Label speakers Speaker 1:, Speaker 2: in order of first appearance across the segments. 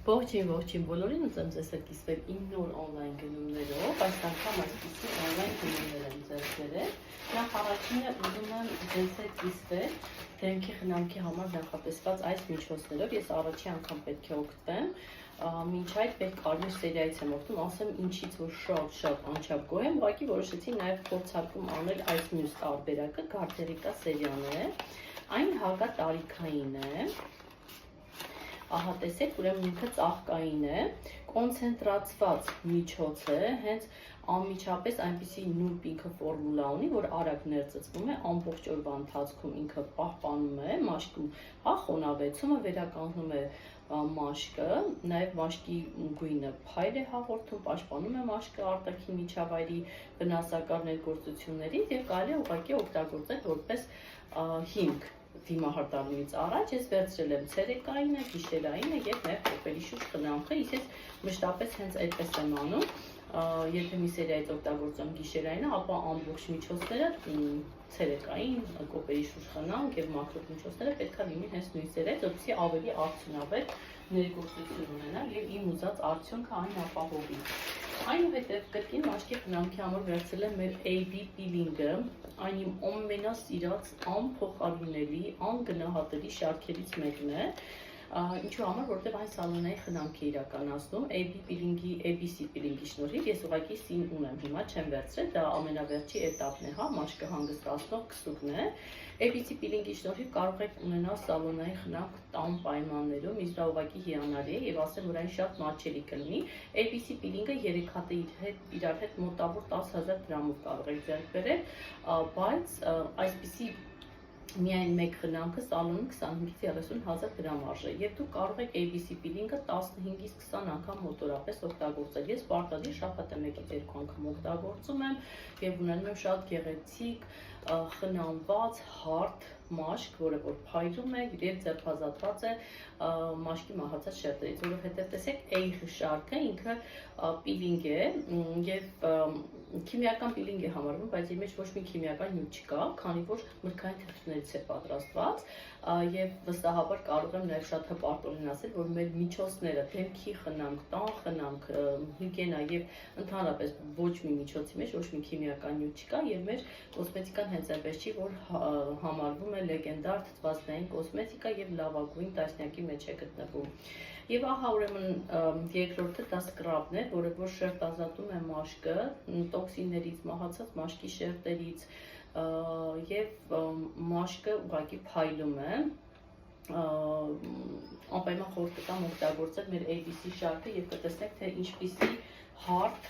Speaker 1: Ողջին բոլորին, ուզում ձեզ հետ կիսվել իմ նոր օնլայն գնումներով, այս անգամ այսպիսի օնլայն գնումներ եմ ձեզ բերել։ Նախ առաջինը ուզում եմ ձեզ հետ կիսվել դեմքի խնամքի համար նախատեսված այս միջոցներով, ես առաջի անգամ պետք է օգտվեմ, մինչ այդ պետք կարմիր սերիայից եմ օգտվում, ասեմ ինչից որ շատ անչափ գոհ եմ, ուղղակի որոշեցի նաև փորձարկում անել այս մյուս տարբերակը, Գարդերիկա սերիան է, այն հակատարիքային է։ Ահա տեսեք, ուրեմն ինքը ծաղկային է, կոնցենտրացված միջոց է, հենց անմիջապես այնպիսի նուրբ ինքը ֆորմուլա ունի, որ արագ ներծծվում է, ամբողջ օրվա ընթացքում ինքը պահպանում է մաշկում, խոնավեցումը վերականգնում է մաշկը, նաև մաշկի գույնը փայլ է հաղորդում, պաշտպանում է մաշկը արտաքին միջավայրի վնասակար ներգործություններից եւ կարելի է ուղղակի օգտագործել որպես հիմք։ Դիմահարտանումից առաջ ես վերցրել եմ ցերեկայինը, գիշերայինը եւ նաև կոպերի շուրջ խնամքը, ես մշտապես հենց այդպես եմ անում, եթե մի սերիայից օգտագործում գիշերայինը, ապա ամբողջ միջոցները ցերեկային, կոպերի շուրջ խնամք եւ մաքրող միջոցները պետք է լինի հենց նույն սերիայից, որպեսզի ավելի արդյունավետ ներգործություն ունենա եւ իմ ուզած արդյունքը այն ապահովի։ Այնուհետև կրկին մաշկի խնամքի համար վերցրել եմ մեր AB Peeling-ը, այն իմ ամենասիրած անփոխարինելի, անգնահատելի շարքերից մեկն է, ինչու համար, որտեղ այն սալոնային խնամք է իրականացնում, ABC Peeling-ի շնորհիվ ես ուղղակի սին ունեմ, հիմա չեմ վերցրել, դա ամենավերջի էտապն է, հա, մաշկը հանգստացնող քսուկն է։ ABC Peeling-ի շնորհիվ կարող եք ունենալ սալոնային խնամք տան պայմաններում, իսկ դա ուղղակի հիանալի է եւ ասեմ, որ այն շատ մատչելի կլինի։ ABC Peeling-ը 3 հատը իրար հետ մոտավոր 10,000 դրամով կարող եք ձեռք բերել, բայց այսպիսի միայն մեկ խնամքը սալոնում 25-ից 30,000 դրամ արժե եւ դուք կարող եք ABC Peeling-ը 15-ից 20 անգամ մոտորապես օգտագործել։ Ես պարտադիր շաբաթը 1-ից 2 անգամ օգտագործում եմ եւ ունենում եմ շատ գեղեցիկ խնամված հարթ մաշկ, որը որ փայլում է եւ ձերբազատված է մաշկի մահացած շերտերից, որովհետեւ տեսեք A շարքը ինքը պիլինգ է եւ քիմիական պիլինգ է համարվում, բայց իր մեջ ոչ մի քիմիական նյութ չկա, քանի որ մրգային թերթներից է պատրաստված եւ վստահաբար կարող եմ նաեւ շատ հպարտորեն ասել, որ մեր միջոցները դեմքի խնամք, տան խնամք, հիգիենա եւ ընդհանրապես ոչ մի միջոցի մեջ ոչ մի քիմիական նյութ չկա եւ մեր կոսմետիկան հենց այնպես չի, որ համարվում է լեգենդար թթվածնային կոսմետիկա եւ լավագույն տասնյակի մեջ է գտնվում։ Եվ ահա ուրեմն երկրորդը դա սկրաբն է, որը որ շերտազատում է մաշկը, տոքսիններից, մահացած մաշկի շերտերից եւ մաշկը ուղղակի փայլում է։ Անպայման խորհուրդ կտամ օգտագործել մեր ABC շարքը եւ կտեսնեք, թե ինչպիսի հարթ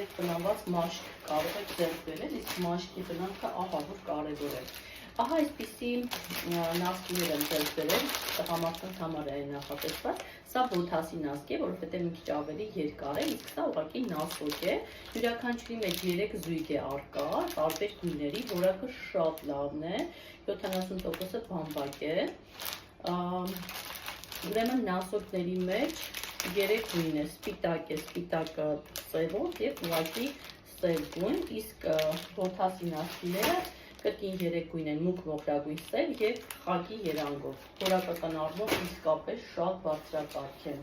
Speaker 1: եւ բնաված մաշկ կարող եք ձեռք բերել, իսկ մաշկի բնանքը ահա որ կարեւոր է։ Ահա այսպիսի նասկիներ եմ ձեռք բերել, տղամարդկանց համար է նախատեսված, սա բոթասի նասկ է, որովհետև մի քիչ ավելի երկար է, իսկ սա ուղղակի նասոկ է, յուրաքանչյուրի մեջ 3 զույգ է առկա, տարբեր գույների, որակը շատ լավն է, 70%-ը բամբակ է, ուրեմն նասոկների մեջ 3 գույն է, սպիտակ է, սպիտակը ծևով եւ ուղղակի սև գույն, իսկ բոթասի նասկիները կրկին 3 գույն են, մուգ մոխրագույն սև եւ խակի երանգով, որակական առումով իսկապես շատ բարձրակարգ է։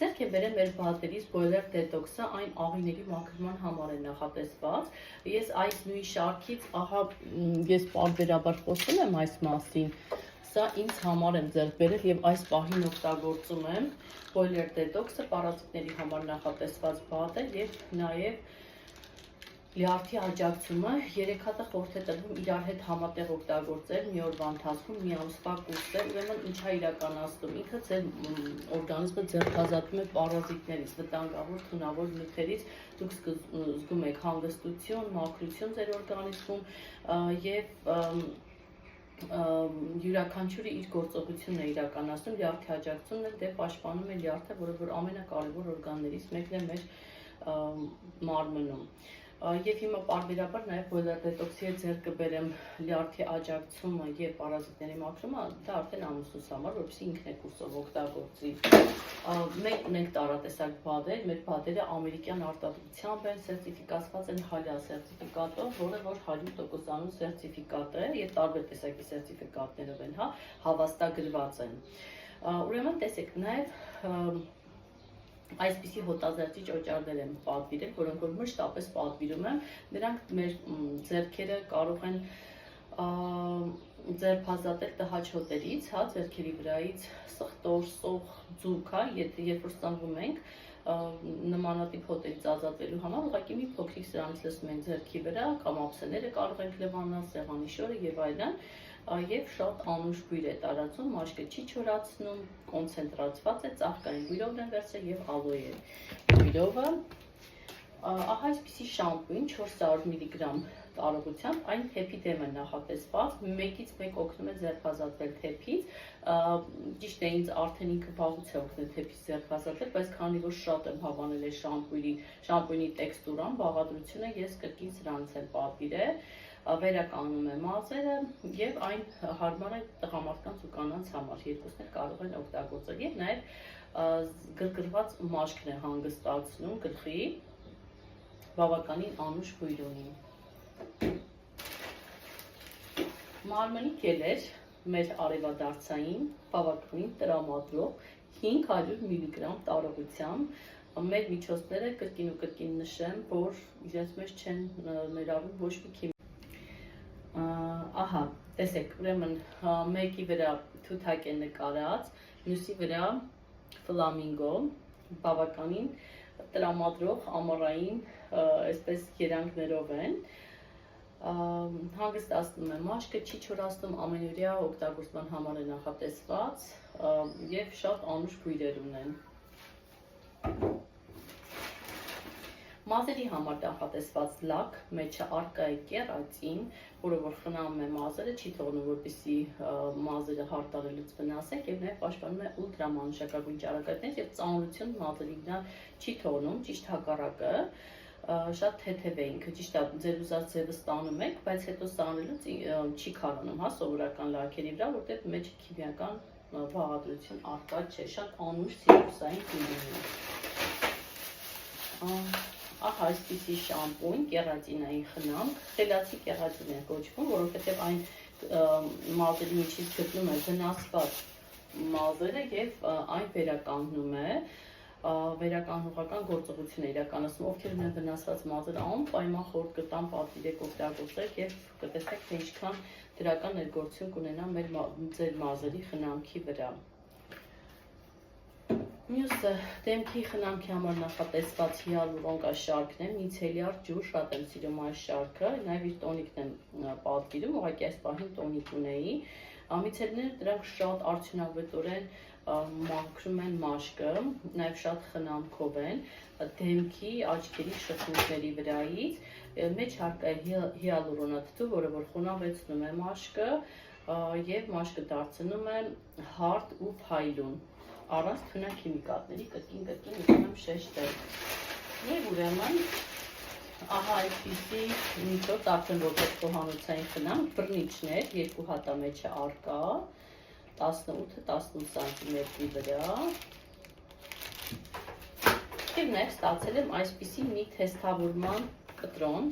Speaker 1: Ձեռք եմ բերել մեր բատերից Boiler Detox-ը, այն աղիների մաքրման համար է նախատեսված։ Ես այս նույն շարքից, ահա ես պարբերաբար խոսում եմ այս մասին, սա ինձ համար եմ ձեռք բերել եւ այս պահին օգտագործում եմ Boiler Detox-ը, պարազիտների համար նախատեսված բատ է եւ նաեւ լյարդի աջակցումը 3 հատը խորհուրդ է տրվում իրար հետ համատեղ օգտագործել մի օրվա ընթացքում մի ամսվա կուրս է, ուրեմն ինչա իրականացնում, ինքը ձեր օրգանիզմը ձերբազատում է պարազիտներից, վտանգավոր, թունավոր նյութերից, դուք զգում եք հանգստություն, մաքրություն ձեր օրգանիզմում եւ յուրաքանչյուրը իր գործողությունն է իրականացնում, լյարդի աջակցությունն էլ դե պաշտպանում է լյարդը, որը որ ամենակարևոր օրգաններից մեկն է մեր մարմնում։ Եվ հիմա պարբերաբար նաև Boiler Detox-ի հետ ձեռք կբերեմ լյարդի աջակցումը եւ պարազիտների մաքրումը, դա արդեն ամուսնուս համար, որպեսզի ինքն է կուրսով օգտագործի։ Մենք ունենք տարատեսակ բադեր, մեր բադերը ամերիկյան արտադրությամբ են, սերտիֆիկացված են HALIA սերտիֆիկատով, որը որ 100%-անուն սերտիֆիկատ է եւ տարբեր տեսակի սերտիֆիկատներով են, հա, հավաստագրված են։ Ուրեմն տեսեք, նաև այսպիսի հոտազերծիչ օճառներ եմ պատվիրել, որոնք որ մշտապես պատվիրում եմ, նրանք մեր ձեռքերը կարող են ձերբազատել տհաճ հոտերից, հա, ձեռքերի վրայից սխտոր, սող, ձուկ, հա, երբ որ ստանվում ենք նմանատիպ հոտերից ազատվելու համար, ուղղակի մի փոքրիկ սրանից լցնում ենք ձեռքի վրա, կամ ափսեները կարող ենք լվանալ, սեղանի շորը եւ այլն, եւ շատ անուշ բույր է տարածում, մաշկը չի չորացնում, կոնցենտրացված է, ծաղկային բույրով են վերցրել եւ ալոյե բույրովը։ Ահա այսպիսի շամպույն 400 մգ տարողությամբ, այն թեփի դեմ է նախատեսված, մեկից մեկ օգնում է ձերբազատվել թեփից, ճիշտ է ինձ արդեն ինքը վաղուց է օգնել թեփից ձերբազատվել, բայց քանի որ շատ եմ հավանել է շամպույնի տեքստուրան, բաղադրությունը ես կրկին սրանից եմ պատվիրել, վերականգնում է մազերը եւ այն հարմար է տղամարդկանց ու կանանց համար, երկուսն էլ կարող են օգտագործել եւ նաեւ գրգռված մաշկն է հանգստացնում գլխի, բավականին անուշ բույր ունի։ Մարմնի գելեր մեր արևադարձային բավականին տրամադրող 500 մգ տարողությամբ մեր միջոցները կրկին ու կրկին նշեմ, որ իրենց մեջ չեն ներառում ոչ մի քիմիա։ Ահա, տեսեք, ուրեմն մեկի վրա թութակ է նկարած, մյուսի վրա ֆլամինգո, բավականին տրամադրող ամառային այսպես երանգներով են, հանգստացնում է մաշկը, չի չորացնում, ամենօրյա օգտագործման համար է նախատեսված եւ շատ անուշ բույրեր ունեն։ Մազերի համար նախատեսված լակ, մեջը առկա է կերատին, որը որ խնամում է մազերը, չի թողնում, որպեսզի մազերը հարտարելուց վնասենք եւ նաեւ պաշտպանում է ուլտրամանուշակագույն ճառագայթներից եւ ծանրություն մազերի վրա չի թողնում, ճիշտ հակառակը, շատ թեթև է ինքը, ճիշտ է, ձեր ուզած ձևը ստանում եք, բայց հետո ստանալուց չի քարանում, հա, սովորական լակերի վրա, որտեղ մեջ քիմիական բաղադրություն առկա չէ, շատ անուշ սիրուսային քիմիա։ Ահա այսպիսի շամպույն, կերատինային խնամք, խելացի կերատին է կոչվում, որովհետև այն մազերի միջից գտնում է վնասված մազերը եւ այն վերականգնում է, վերականգնողական գործողություն է իրականացնում, ովքեր ունեն վնասված մազերը, անպայման խորհուրդ կտամ պատվիրեք օգտագործեք եւ կտեսնեք, թե ինչքան դրական ներգործություն կունենա ձեր մազերի խնամքի վրա։ Մյուսը դեմքի խնամքի համար նախատեսված հիալուրոնկա շարքն է, միցելյար ջուր, շատ եմ սիրում այս շարքը, նաև իր տոնիկն եմ պատվիրում, ուղղակի այս պահին տոնիկ ունեի։ Միցելները դրանք շատ արդյունավետորեն մաքրում են մաշկը, նաև շատ խնամքով են, դեմքի, աչքերի շփումների վրայից, մեջ հարկա է հիալուրոնաթթու, որը որ խոնավեցնում է մաշկը եւ մաշկը դարձնում է հարթ ու փայլուն։ Առանց թունակ քիմիկատների կրկին ուզում եմ շեշտել։ Եվ ուրեմն, ահա այսպիսի միջոց արդեն որպես խոհանոցային խնամք, բռնիչներ, 2 հատա մեջը առկա, 18-18 սանտիմետրի վրա։ Եվ նաև ստացել եմ այսպիսի մի թեստավորման կտրոն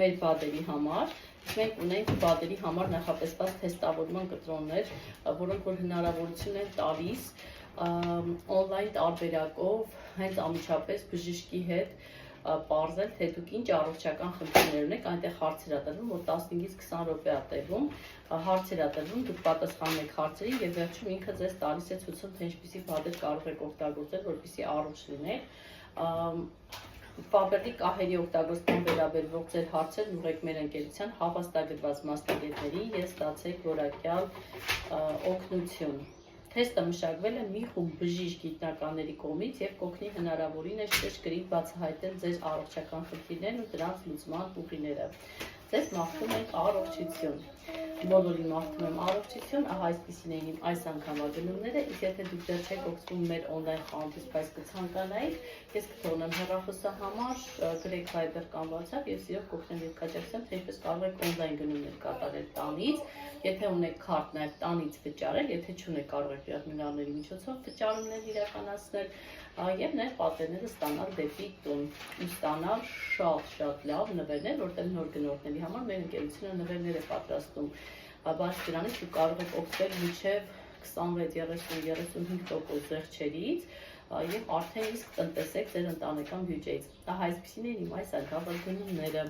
Speaker 1: մեր բադերի համար։ Մենք ունենք բադերի համար նախատեսված թեստավորման կտրոններ, որոնք որ հնարավորություն են տալիս օնլայն տարբերակով հենց անմիջապես բժշկի հետ պարզել, թե դուք ինչ առողջական խնդիրներ ունեք, այնտեղ հարցեր ա տրվում, որ 15-ից 20 րոպե ա տևում, հարցեր ա տրվում, դուք պատասխանում եք հարցերին եւ վերջում ինքը ձեզ տալիս է ցույցում, թե ինչպիսի բադեր կարող եք օգտագործել, որպեսզի առողջ լինեք։ Ֆաբերդի կահերի օգտագործման վերաբերող ձեր հարցերն ուղղեք մեր ընկերության հավաստագրված մասնագետներին եւ ստացեք որակյալ օգնություն։ Թեստը մշակվել է մի խումբ բժիշկ գիտնականների կողմից եւ կօգնի հնարավորինս ճշգրիտ բացահայտել ձեր առողջական խնդիրներն ու դրանց լուծման ուղիները։ Ձեզ մաղթում ենք առողջություն։ Բոլորին մաղթում եմ առողջություն, ահա այսպիսին էին իմ այս անգամվա գնումները, իսկ եթե դուք դեռ չեք օգտվում մեր օնլայն խանութից, բայց կցանկանայիք, ես կթողնեմ հեռախոսահամար, գրեք Viber կամ WhatsApp եւ սիրով կօգնեմ եւ կաջակցեմ, թե ինչպես կարող եք օնլայն գնումներ կատարել տանից, եթե ունեք քարտ նաեւ տանից վճարել, եթե չունեք կարող եք տերմինալների միջոցով վճարումներ իրականացնել եւ նաեւ պատերները ստանալ դեպի տուն ու ստանալ շատ լավ նվերներ, որտեղ նոր գնորդների համար մեր ընկերությունը նվերներ է պատրաստում։ Բաց դրանից դուք կարող եք օգտվել մինչև 26-30-35% զեղչերից եւ արդեն իսկ տնտեսեք ձեր ընտանեկան բյուջեից։ Դա այսպեսին են իմ այս ակավար գնումները։